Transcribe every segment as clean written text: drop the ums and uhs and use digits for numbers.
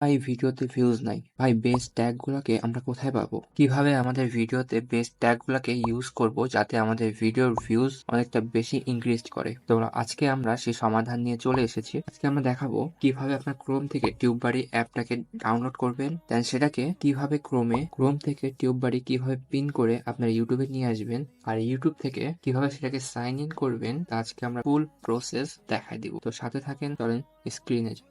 ভাই ভিডিওতে ভিউজ নাই। ভাই বেস্ট ট্যাগ গুলাকে আমরা কোথায় পাবো? কিভাবে আমাদের ভিডিওতে বেস্ট ট্যাগ গুলাকে ইউজ করব যাতে আমাদের ভিডিওর ভিউজ অনেকটা বেশি ইনক্রিজ করে। তো আজকে আমরা সেই সমাধান নিয়ে চলে এসেছি। আজকে আমরা দেখাবো কিভাবে আপনার ক্রোম থেকে টিউববাড়ি অ্যাপটাকে ডাউনলোড করবেন, দেন সেটাকে কিভাবে ক্রোম থেকে টিউববাড়ি কিভাবে পিন করে আপনার ইউটিউবে নিয়ে আসবেন, আর ইউটিউব থেকে কিভাবে সেটাকে সাইন ইন করবেন, তা আজকে আমরা ফুল প্রসেস দেখাই দিব। তো সাথে থাকেন, চলেন স্ক্রিনে যাই।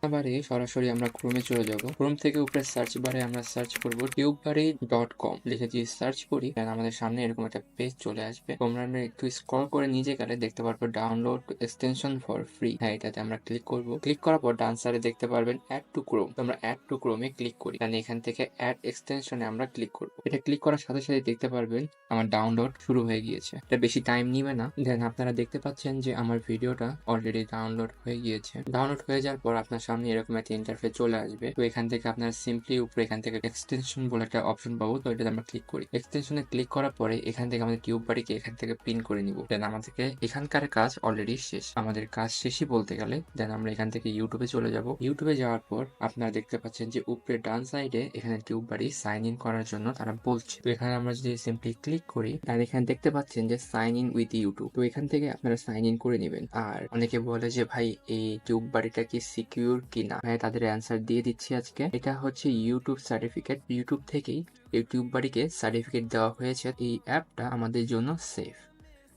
বারে সরাসরি আমরা ক্রোমে চলে যাব। ক্রোম থেকে উপরে সার্চ বারে আমরা সার্চ করব tubebuddy.com লিখে যদি সার্চ করি, দেন আমাদের সামনে এরকম একটা পেজ চলে আসবে। তোমরা আমরা একটু স্ক্রল করে নিচে গেলে দেখতে পারবো ডাউনলোড এক্সটেনশন ফর ফ্রি। হ্যাঁ, এটাতে আমরা ক্লিক করব। ক্লিক করার পর ডান সাইডে দেখতে পারবেন অ্যাড টু ক্রোম। আমরা অ্যাড টু ক্রোমে ক্লিক করি, দেন এখান থেকে অ্যাড এক্সটেনশনে আমরা ক্লিক করব। এটা ক্লিক করার সাথে সাথে দেখতে পারবেন আমার ডাউনলোড শুরু হয়ে গিয়েছে। এটা বেশি টাইম নিবে না। দেন আপনারা দেখতে পাচ্ছেন যে আমার ভিডিওটা অলরেডি ডাউনলোড হয়ে গিয়েছে। ডাউনলোড হয়ে যাওয়ার পর আপনার সামনে এরকম একটা ইন্টারফেস চলে আসবে। তো এখান থেকে আপনারা সিম্পলি উপরে এখান থেকে এক্সটেনশন বলে একটা অপশন পাবো, তো এটাতে আমরা ক্লিক করি। এক্সটেনশনে ক্লিক করার পরে এখান থেকে আমাদের টিউববাড়িকে এখান থেকে পিন করে নিব। দেন আমাদেরকে এখানকার কাজ অলরেডি শেষ। আমাদের কাজ শেষই বলতে গেলে। দেন আমরা এখান থেকে ইউটিউবে চলে যাব। ইউটিউবে যাওয়ার পর আপনারা দেখতে পাচ্ছেন যে উপরে ডান সাইডে এখানে টিউববাড়ি সাইন ইন করার জন্য তারা বলছে। তো এখানে আমরা যদি সিম্পলি ক্লিক করি, আর এখানে দেখতে পাচ্ছেন যে সাইন ইন উইথ ইউটিউব। তো এখান থেকে আপনারা সাইন ইন করে নেবেন। আর অনেকে বলে যে ভাই এই টিউববাড়িটা কি সিকিউর কিনা, ভাই তাদের অ্যান্সার দিয়ে দিচ্ছি আজকে। এটা হচ্ছে ইউটিউব সার্টিফিকেট। ইউটিউব থেকেই এই টিউববাড়িকে সার্টিফিকেট দেওয়া হয়েছে। এই অ্যাপটা আমাদের জন্য সেফ।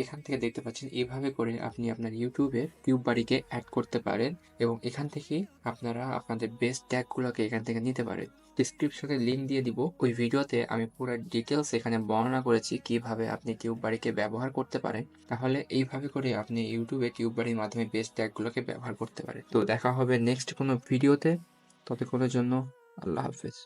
এখান থেকে দেখতে পাচ্ছেন এভাবে করে আপনি আপনার ইউটিউবে টিউববাড়িকে অ্যাড করতে পারেন, এবং এখান থেকে আপনারা আপনাদের বেস্ট ট্যাগগুলোকে এখান থেকে নিতে পারেন। ডিসক্রিপশনে লিঙ্ক দিয়ে দিব। ওই ভিডিওতে আমি পুরো ডিটেলস এখানে বর্ণনা করেছি কিভাবে আপনি টিউববাড়িকে ব্যবহার করতে পারেন। তাহলে এইভাবে করে আপনি ইউটিউবে টিউববাড়ির মাধ্যমে বেস্ট ট্যাগগুলোকে ব্যবহার করতে পারেন। তো দেখা হবে নেক্সট কোনো ভিডিওতে। ততক্ষণের জন্য আল্লাহ হাফেজ।